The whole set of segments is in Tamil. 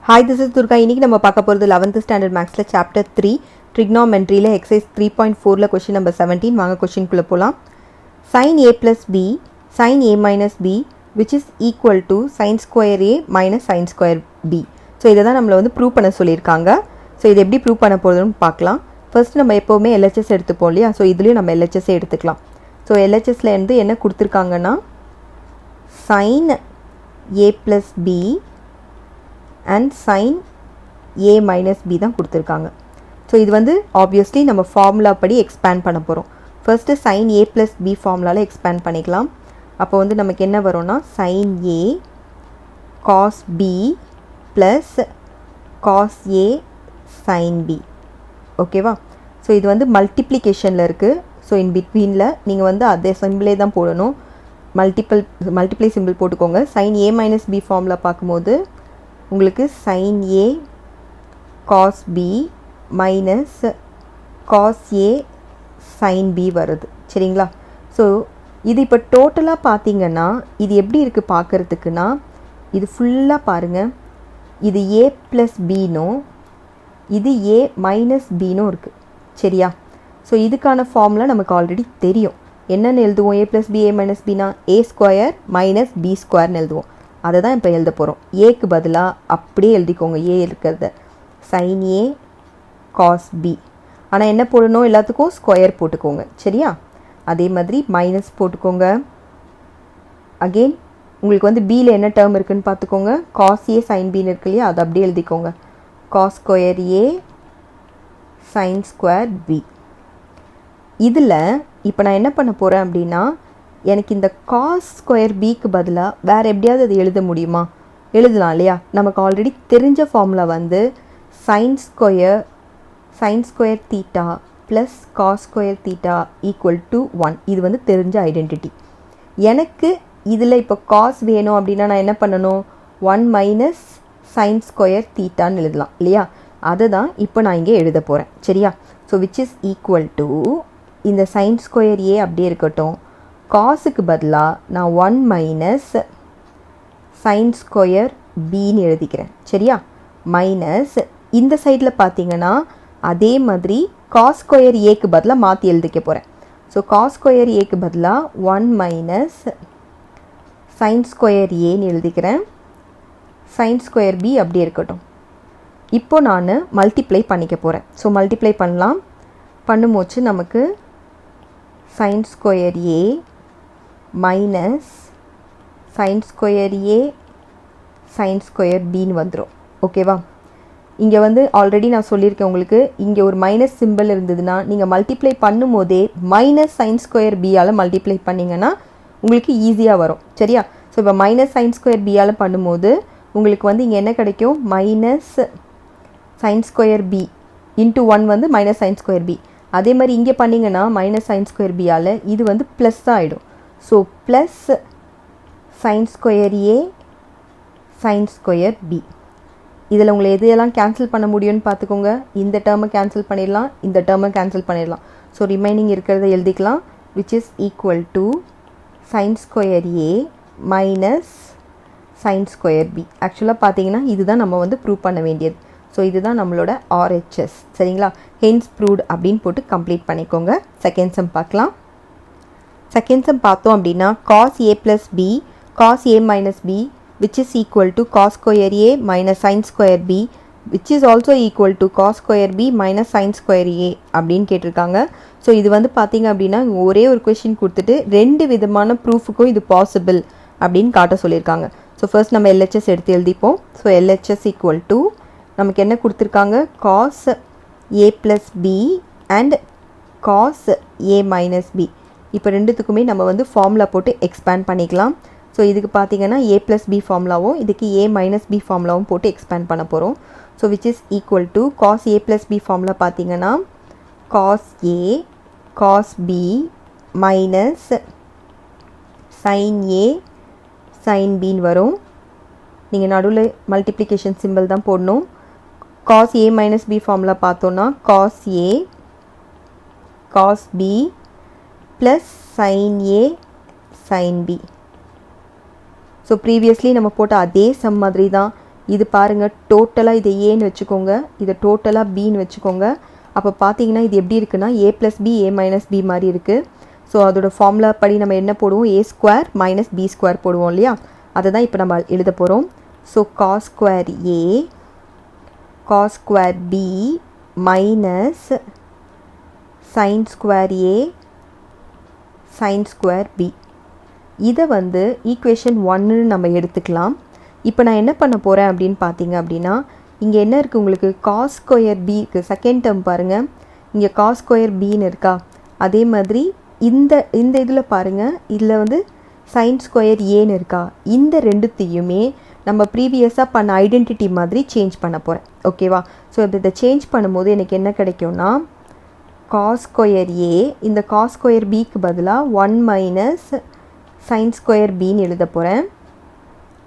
Hi, this is Durga. இன்னைக்கு நம்ம பார்க்க போறது 11th standard mathsல chapter 3 trigonometryல exercise 3.4ல question number 17 வாங்க question குள்ள போலாம். sin a plus b sin a minus b which is equal to sin square a minus sin square b. So இதை தான் நம்மளை வந்து ப்ரூவ் பண்ண சொல்லியிருக்காங்க. ஸோ இது எப்படி ப்ரூவ் பண்ண போகிறதுன்னு பார்க்கலாம். ஃபர்ஸ்ட் நம்ம எப்போவுமே LHS எடுத்துப்போம் இல்லையா? ஸோ இதுலேயும் நம்ம LHS எடுத்துக்கலாம். ஸோ LHSல இருந்து என்ன கொடுத்துருக்காங்கன்னா sin a plus b and sin a minus b தான் கொடுத்துருக்காங்க. ஸோ இது வந்து ஆப்வியஸ்லி நம்ம ஃபார்முலா படி எக்ஸ்பேண்ட் பண்ண போகிறோம். First sin a plus b ஃபார்முலாவில் எக்ஸ்பேண்ட் பண்ணிக்கலாம். அப்போ வந்து நமக்கு என்ன வரும்னா sin a cos b plus cos a sin b. ஓகேவா? ஸோ இது மல்டிப்ளிகேஷனில் இருக்குது. ஸோ இன் பிட்வீனில் நீங்கள் அதே சிம்பிளே தான் போடணும். மல்டிப்ளை சிம்பிள் போட்டுக்கோங்க. sin a minus b formula பார்க்கும்போது உங்களுக்கு sin a cos b minus cos a sin b வருது. சரிங்களா? ஸோ இது இப்போ டோட்டலாக பார்த்தீங்கன்னா இது எப்படி இருக்குது பார்க்குறதுக்குன்னா இது ஃபுல்லாக பாருங்கள். இது a ப்ளஸ் பின்னும் இது a மைனஸ் பின்னும் இருக்குது. சரியா? ஸோ இதுக்கான ஃபார்முலா நமக்கு ஆல்ரெடி தெரியும். என்னென்னு எழுதுவோம்? a plus B a minus பின்னா a ஸ்கொயர் மைனஸ் b ஸ்கொயர்னு எழுதுவோம். அதை தான் இப்போ எழுத போகிறோம். ஏக்கு பதிலாக அப்படியே எழுதிக்கோங்க ஏ இருக்கிறத. sin a cos b. ஆனால் என்ன போடணும்? எல்லாத்துக்கும் ஸ்கொயர் போட்டுக்கோங்க. சரியா? அதே மாதிரி மைனஸ் போட்டுக்கோங்க. அகெயின் உங்களுக்கு பியில் என்ன டேர்ம் இருக்குதுன்னு பார்த்துக்கோங்க. cos a sin bன்னு இருக்கு இல்லையா? அதை அப்படியே எழுதிக்கோங்க. cos square a sin square b. இதில் இப்போ நான் என்ன பண்ண போகிறேன் அப்படின்னா எனக்கு இந்த காஸ் ஸ்கொயர் பிக்கு பதிலாக வேறு எப்படியாவது அது எழுத முடியுமா? எழுதலாம் இல்லையா? நமக்கு ஆல்ரெடி தெரிஞ்ச formula sine square theta plus cos square theta equal to 1. இது தெரிஞ்ச ஐடென்டிட்டி. எனக்கு இதில் இப்போ காஸ் வேணும் அப்படின்னா நான் என்ன பண்ணணும்? 1 மைனஸ் சைன் ஸ்கொயர் தீட்டான்னு எழுதலாம் இல்லையா? அதை தான் இப்போ நான் இங்கே எழுத போகிறேன். சரியா? So which is equal to இந்த சைன் ஸ்கொயர் ஏ அப்படியே இருக்கட்டும். காஸுக்கு பதிலாக நான் 1 மைனஸ் சைன் ஸ்கொயர் பின்னு எழுதிக்கிறேன். சரியா? மைனஸ் இந்த சைடில் பார்த்தீங்கன்னா அதே மாதிரி காஸ் ஸ்கொயர் ஏக்கு பதிலாக மாற்றி எழுதிக்க போகிறேன். ஸோ காஸ் ஸ்கொயர் ஏக்கு பதிலாக 1 மைனஸ் சைன் ஸ்கொயர் ஏன்னு எழுதிக்கிறேன். சைன் ஸ்கொயர் பி அப்படியே இருக்கட்டும். இப்போ நான் மல்டிப்ளை பண்ணிக்க போகிறேன். ஸோ மல்டிப்ளை பண்ணலாம். பண்ணும்போது நமக்கு sin square a minus sin square a sin square பின்னு வந்துடும். ஓகேவா? இங்கே ஆல்ரெடி நான் சொல்லியிருக்கேன் உங்களுக்கு. இங்கே ஒரு மைனஸ் சிம்பிள் இருந்ததுன்னா நீங்கள் மல்டிப்ளை பண்ணும் போதே மைனஸ் சைன் ஸ்கொயர் பியால் மல்டிப்ளை பண்ணிங்கன்னா உங்களுக்கு ஈஸியாக வரும். சரியா? ஸோ இப்போ மைனஸ் சைன் ஸ்கொயர் பியால் பண்ணும்போது உங்களுக்கு இங்கே என்ன கிடைக்கும்? Minus sine square B into 1 minus sine square B. அதே மாதிரி இங்கே பண்ணிங்கன்னா மைனஸ் சைன் ஸ்கொயர் பியால் இது ப்ளஸ் தான் ஆகிடும். ஸோ ப்ளஸ் சைன் ஸ்கொயர் ஏ சைன் ஸ்கொயர் பி. இதில் உங்களை எதையெல்லாம் கேன்சல் பண்ண முடியும்னு பார்த்துக்கோங்க. இந்த டேர்மை கேன்சல் பண்ணிடலாம், இந்த டேர்மை கேன்சல் பண்ணிடலாம். ஸோ ரிமைனிங் இருக்கிறத எழுதிக்கலாம். Which is equal to sine square A minus sine square B. ஆக்சுவலாக பார்த்தீங்கன்னா இதுதான் நம்ம ப்ரூவ் பண்ண வேண்டியது. ஸோ இதுதான் நம்மளோட RHS. சரிங்களா? ஹென்ஸ் ப்ரூவ்ட் அப்படின்னு போட்டு கம்ப்ளீட் பண்ணிக்கோங்க. செகண்ட் சம் பார்க்கலாம். செகண்ட் சம் பார்த்தோம் அப்படின்னா cos a plus B cos a minus B which is equal to cos square A minus sine square B which is also equal to cos square B minus sine square A அப்படின்னு கேட்டிருக்காங்க. ஸோ இது பார்த்தீங்க அப்படின்னா ஒரே ஒரு கொஷின் கொடுத்துட்டு 2 விதமான ப்ரூஃபுக்கும் இது பாசிபிள் அப்படின்னு காட்ட சொல்லியிருக்காங்க. ஸோ ஃபர்ஸ்ட் நம்ம LHS எடுத்து எழுதிப்போம். ஸோ LHS ஈக்குவல் டு நமக்கு என்ன கொடுத்துருக்காங்க? cos a plus B and cos a minus B. இப்போ ரெண்டுத்துக்குமே நம்ம ஃபார்முலா போட்டு எக்ஸ்பேண்ட் பண்ணிக்கலாம். ஸோ இதுக்கு பார்த்தீங்கன்னா a ப்ளஸ் பி ஃபார்முலாவும் இதுக்கு a மைனஸ் பி ஃபார்முலாவும் போட்டு எக்ஸ்பேண்ட் பண்ண போகிறோம். So which is equal to cos a plus B formula பார்த்தீங்கன்னா cos a cos b minus sin a sin bன்னு வரும். நீங்கள் நடுவில் மல்டிப்ளிகேஷன் சிம்பிள் தான் போடணும். cos a minus B formula பார்த்தோன்னா cos a cos b plus sin a sin b. So previously நம்ம போட்ட அதே சம் மாதிரி தான் இது பாருங்கள் டோட்டலாக இதை ஏன்னு வச்சுக்கோங்க, இதை டோட்டலாக பின்னு வச்சுக்கோங்க. அப்போ பார்த்தீங்கன்னா இது எப்படி இருக்குன்னா a + b a - b மாதிரி இருக்குது. ஸோ அதோட ஃபார்முலா படி நம்ம என்ன போடுவோம், a² - b² போடுவோம் இல்லையா, அதை தான் இப்போ நம்ம எழுத போகிறோம். So cos² a cos² b minus sin² a sin² b. இதை வந்து ஈக்குவேஷன் 1ன்னு நம்ம எடுத்துக்கலாம். இப்போ நான் என்ன பண்ண போகிறேன் அப்படின்னு பார்த்தீங்க அப்படின்னா, இங்கே என்ன இருக்குது உங்களுக்கு, cos² b இருக்குது. செகண்ட் டேர்ம் பாருங்கள், இங்கே cos² bன்னு இருக்கா. அதே மாதிரி இந்த இதில் பாருங்கள், இதில் வந்து sin² aன்னு இருக்கா. இந்த ரெண்டுத்தையுமே நம்ம ப்ரீவியஸாக பண்ண ஐடென்டிட்டி மாதிரி சேஞ்ச் பண்ண போகிறேன். ஓகேவா. ஸோ இதை சேஞ்ச் பண்ணும்போது எனக்கு என்ன கிடைக்கும்னா, cos² a இந்த cos² bக்கு பதிலாக 1 - sin² bன்னு எழுத போகிறேன்.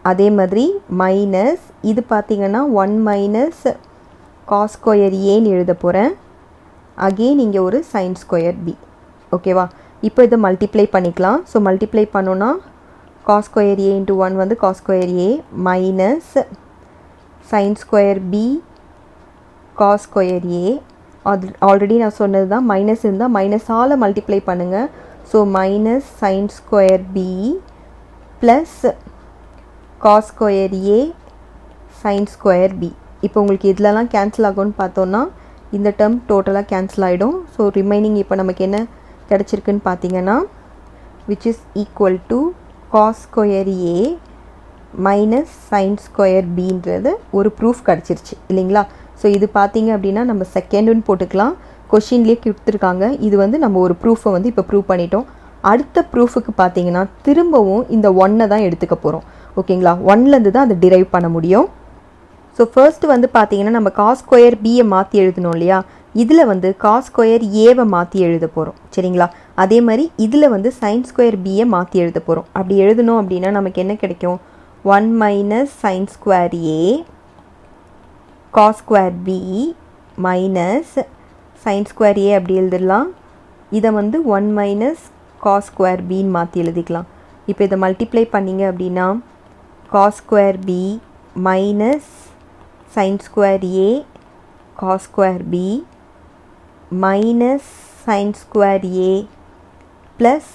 அதே மாதிரி மைனஸ் இது பார்த்திங்கன்னா 1 - cos² aன்னு எழுத போகிறேன். அகெயின் இங்கே ஒரு sin² b. ஓகேவா. இப்போ இதை மல்டிப்ளை பண்ணிக்கலாம். ஸோ மல்டிப்ளை பண்ணோன்னா cos² a × 1 வந்து cos² a minus sin² b cos² a. Already நான் சொன்னது தான், மைனஸ் இருந்தால் மைனஸால் மல்டிப்ளை பண்ணுங்கள். So minus sin² b plus cos² a sin² b. இப்போ உங்களுக்கு இதிலலாம் கேன்சல் ஆகும்னு பார்த்தோன்னா இந்த டேர்ம் டோட்டலாக கேன்சல் ஆகிடும். ஸோ ரிமைனிங் இப்போ நமக்கு என்ன கிடச்சிருக்குன்னு பார்த்தீங்கன்னா, which is equal to cos² a minus sin² bன்றது ஒரு ப்ரூஃப் கிடச்சிருச்சு இல்லைங்களா. ஸோ இது பார்த்தீங்க அப்படின்னா நம்ம செகண்டுன்னு போட்டுக்கலாம், கொஷின்லேயே கொடுத்துருக்காங்க. இது வந்து நம்ம ஒரு ப்ரூஃபை வந்து இப்போ ப்ரூவ் பண்ணிட்டோம். அடுத்த ப்ரூஃபுக்கு பார்த்தீங்கன்னா திரும்பவும் இந்த 1 தான் எடுத்துக்க போகிறோம். ஓகேங்களா. 1லேருந்து தான் அதை டிரைவ் பண்ண முடியும். ஸோ ஃபர்ஸ்ட்டு வந்து பார்த்தீங்கன்னா நம்ம cos² bயை மாற்றி எழுதணும் இல்லையா, இதில் வந்து cos² aவை மாற்றி எழுத போகிறோம். சரிங்களா. அதே மாதிரி இதில் வந்து sin² bயை மாற்றி எழுத போகிறோம். அப்படி எழுதணும் அப்படின்னா நமக்கு என்ன கிடைக்கும், 1 - sin² a cos² b minus sin² a அப்படி எழுதிடலாம். இதை வந்து 1 - cos² bன்னு மாற்றி எழுதிக்கலாம். இப்போ இதை மல்டிப்ளை பண்ணிங்க அப்படின்னா cos² b minus sin² a cos² b minus sin² a plus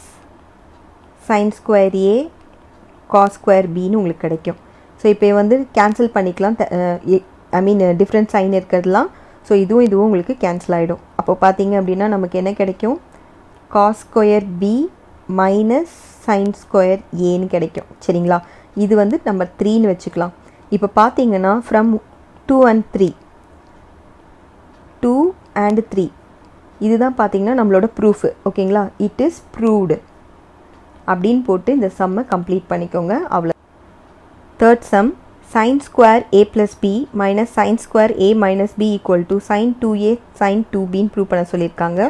sin² a cos² bன்னு உங்களுக்கு கிடைக்கும். ஸோ இப்போ வந்து கேன்சல் பண்ணிக்கலாம், டிஃப்ரெண்ட் சைன் இருக்கிறதுலாம். ஸோ இதுவும் உங்களுக்கு கேன்சல் ஆகிடும். அப்போ பார்த்தீங்க அப்படின்னா நமக்கு என்ன கிடைக்கும், cos² b மைனஸ் sin² aன்னு கிடைக்கும். சரிங்களா. இது வந்து நம்பர் 3ன்னு வச்சுக்கலாம். இப்போ பார்த்தீங்கன்னா ஃப்ரம் 2 and 3 2 and 3 இதுதான் பார்த்தீங்கன்னா நம்மளோட ப்ரூஃபு. ஓகேங்களா. இட் இஸ் ப்ரூவ்டு அப்படின்னு போட்டு இந்த சம்மை கம்ப்ளீட் பண்ணிக்கோங்க. அவ்வளோ. Third sum, sin² a + b minus sin² a - b equal to sin 2a sin 2bன்னு ப்ரூவ் பண்ண சொல்லியிருக்காங்க.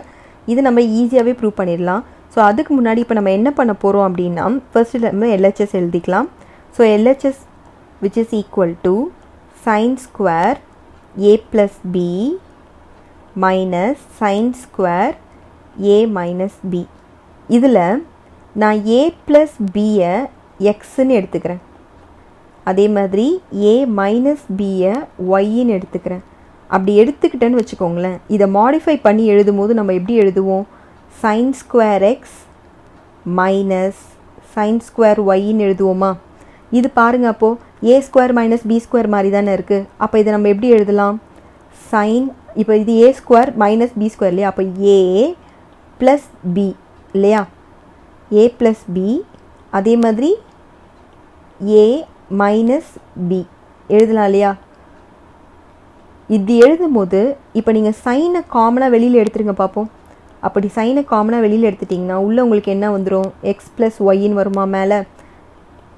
இது நம்ம ஈஸியாகவே ப்ரூவ் பண்ணிடலாம். ஸோ அதுக்கு முன்னாடி இப்போ நம்ம என்ன பண்ண போகிறோம் அப்படின்னா, ஃபர்ஸ்ட்டு நம்ம LHS எழுதிக்கலாம். So LHS which is equal to sin² a + b minus sin² a - b. இதில் நான் a + bயை xன்னு எடுத்துக்கிறேன். அதே மாதிரி a - bயை yன்னு எடுத்துக்கிறேன். அப்படி எடுத்துக்கிட்டேன்னு வச்சுக்கோங்களேன், இதை மாடிஃபை பண்ணி எழுதும் போது நம்ம எப்படி எழுதுவோம், sin² x மைனஸ் sin² yன்னு எழுதுவோமா. இது பாருங்கள், அப்போது a² - b² மாதிரி தானே இருக்குது. அப்போ இதை நம்ம எப்படி எழுதலாம், இப்போ இது a² - b² இல்லையா, அப்போ a + b இல்லையா, a + b. அதே மாதிரி a - b எழுதலாம் இல்லையா. இது எழுதும் போது இப்போ நீங்கள் சைனை காமனாக வெளியில் எடுத்துருங்க பார்ப்போம். அப்படி சைனை காமனாக வெளியில் எடுத்துட்டிங்கன்னா உள்ளே உங்களுக்கு என்ன வந்துடும், x + yன்னு வருமா மேலே,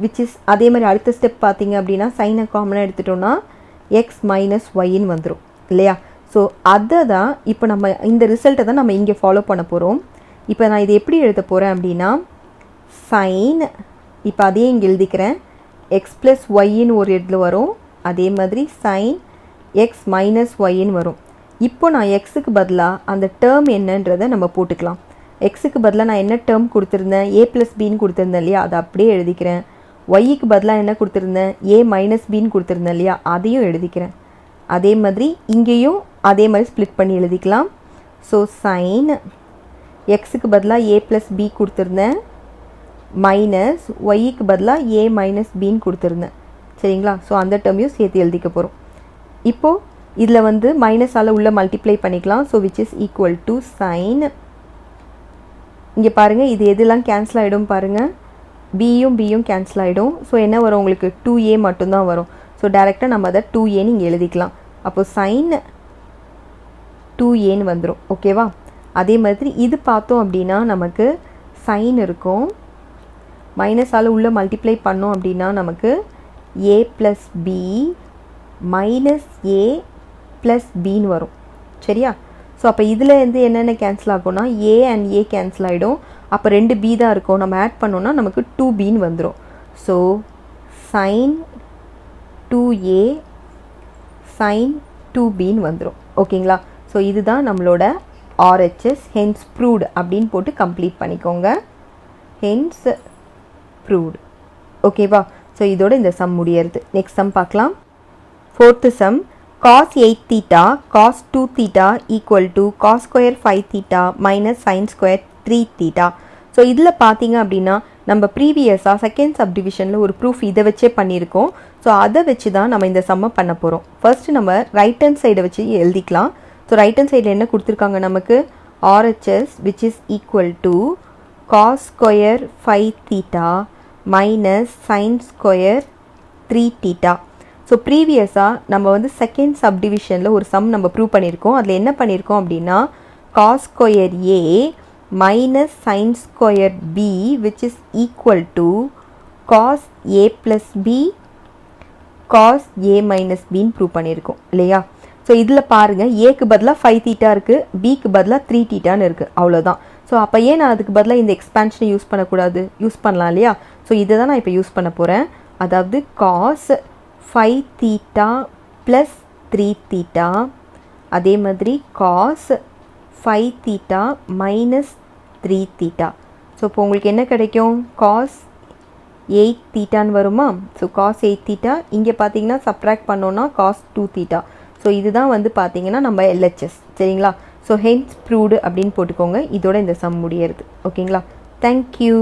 விச் இஸ் அதே மாதிரி அடுத்த ஸ்டெப் பார்த்தீங்க அப்படின்னா சைனை காமனாக எடுத்துட்டோன்னா x - yன்னு வந்துடும் இல்லையா. ஸோ அதை தான் இப்போ நம்ம இந்த ரிசல்ட்டை தான் நம்ம இங்கே ஃபாலோ பண்ண போகிறோம். இப்போ நான் இது எப்படி எழுத போகிறேன் அப்படின்னா, சைன், இப்போ அதையே இங்கே எழுதிக்கிறேன், x + yன்னு ஒரு இடத்துல வரும். அதே மாதிரி சைன் x - yன்னு வரும். இப்போ நான் எக்ஸுக்கு பதிலாக அந்த டேர்ம் என்னன்றதை நம்ம போட்டுக்கலாம். எக்ஸுக்கு பதிலாக நான் என்ன டேர்ம் கொடுத்துருந்தேன், a + bன்னு கொடுத்துருந்தேன் இல்லையா, அதை அப்படியே எழுதிக்கிறேன். ஒய்க்கு பதிலாக என்ன கொடுத்துருந்தேன், ஏ மைனஸ் பின்னு கொடுத்துருந்தேன் இல்லையா, அதையும் எழுதிக்கிறேன். அதே மாதிரி இங்கேயும் அதே மாதிரி ஸ்ப்ளிட் பண்ணி எழுதிக்கலாம். ஸோ சைன் எக்ஸுக்கு பதிலாக ஏ ப்ளஸ் பி கொடுத்துருந்தேன், மைனஸ் ஒய்க்கு பதிலாக ஏ மைனஸ் பின்னு கொடுத்துருந்தேன். சரிங்களா? ஸோ அந்த டேர்மையும் சேர்த்து எழுதிக்க போகிறோம். இப்போது இதில் வந்து மைனஸால் உள்ள மல்டிப்ளை பண்ணிக்கலாம். So which is equal to sine, இங்கே பாருங்கள் இது எதெல்லாம் கேன்சல் ஆகிடும் பாருங்கள், பியும் கேன்சல் ஆகிடும். ஸோ என்ன வரும் உங்களுக்கு, 2a மட்டும்தான் வரும். ஸோ டேரெக்டாக நம்ம அதை 2aன்னு இங்கே எழுதிக்கலாம். அப்போது சைன் 2aன்னு வந்துடும். ஓகேவா? அதே மாதிரி இது பார்த்தோம் அப்படின்னா நமக்கு சைன் இருக்கும், மைனஸால் உள்ள மல்டிப்ளை பண்ணோம் அப்படின்னா நமக்கு a plus B minus A plus பின்னு வரும். சரியா? ஸோ அப்போ இதில் வந்து என்னென்ன கேன்சல் ஆகும்னா ஏ அண்ட் ஏ கேன்சல் ஆகிடும். அப்போ 2b தான் இருக்கும், நம்ம ஆட் பண்ணோன்னா நமக்கு 2bன்னு வந்துடும். ஸோ சைன் 2a சைன் 2bன்னு வந்துடும். ஓகேங்களா? ஸோ இதுதான் நம்மளோட RHS, ஹென்ஸ் ப்ரூவ்டு அப்படின்னு போட்டு கம்ப்ளீட் பண்ணிக்கோங்க. Hence proved. ஓகேவா? ஸோ இதோட இந்த சம் முடியறது. நெக்ஸ்ட் சம் பார்க்கலாம். 4th sum, cos 8 theta cos 2 theta equal to cos square 5 theta minus sin square 3 theta. So இதில் பார்த்தீங்க அப்படின்னா நம்ம ப்ரீவியஸாக செகண்ட் சப்டிவிஷனில் ஒரு ப்ரூஃப் இதை வச்சே பண்ணியிருக்கோம். ஸோ அதை வச்சு தான் நம்ம இந்த சம்மை பண்ண போகிறோம். ஃபர்ஸ்ட் நம்ம ரைட் ஹேண்ட் சைடை வச்சு எழுதிக்கலாம். ஸோ ரைட் ஹேண்ட் சைடில் என்ன கொடுத்துருக்காங்க நமக்கு, RHS which is equal to cos square 5 theta minus sin square 3 theta. So ப்ரீவியஸாக நம்ம வந்து செகண்ட் சப்டிவிஷனில் ஒரு சம் நம்ம ப்ரூவ் பண்ணியிருக்கோம். அதில் என்ன பண்ணியிருக்கோம் அப்படின்னா cos square a minus sin square b which is equal to cos a plus b cos a minus bன்னு ப்ரூவ் பண்ணியிருக்கோம் இல்லையா? ஸோ இதில் பாருங்கள், ஏக்கு பதிலாக 5 தீட்டா இருக்குது, பிக்கு பதிலாக 3 தீட்டான்னு இருக்குது, அவ்வளோதான். ஸோ அப்போ ஏன் நான் அதுக்கு பதிலாக இந்த எக்ஸ்பேன்ஷனை யூஸ் பண்ணக்கூடாது, யூஸ் பண்ணலாம் இல்லையா? ஸோ இதை தான் நான் இப்போ யூஸ் பண்ண போகிறேன். அதாவது cos 5 theta plus 3 theta, அதே மாதிரி cos 5 theta minus 3 theta. So இப்போ உங்களுக்கு என்ன கிடைக்கும், cos 8 thetaன்னு வருமா? ஸோ cos 8 theta இங்கே பார்த்தீங்கன்னா சப்ராக்ட் பண்ணோன்னா cos 2 theta. ஸோ இதுதான் வந்து பார்த்தீங்கன்னா நம்ம LHS. சரிங்களா? ஸோ ஹென்ஸ் ப்ரூவ்டு அப்படின்னு போட்டுக்கோங்க. இதோட இந்த சம் முடியறது. ஓகேங்களா? தேங்க்யூ.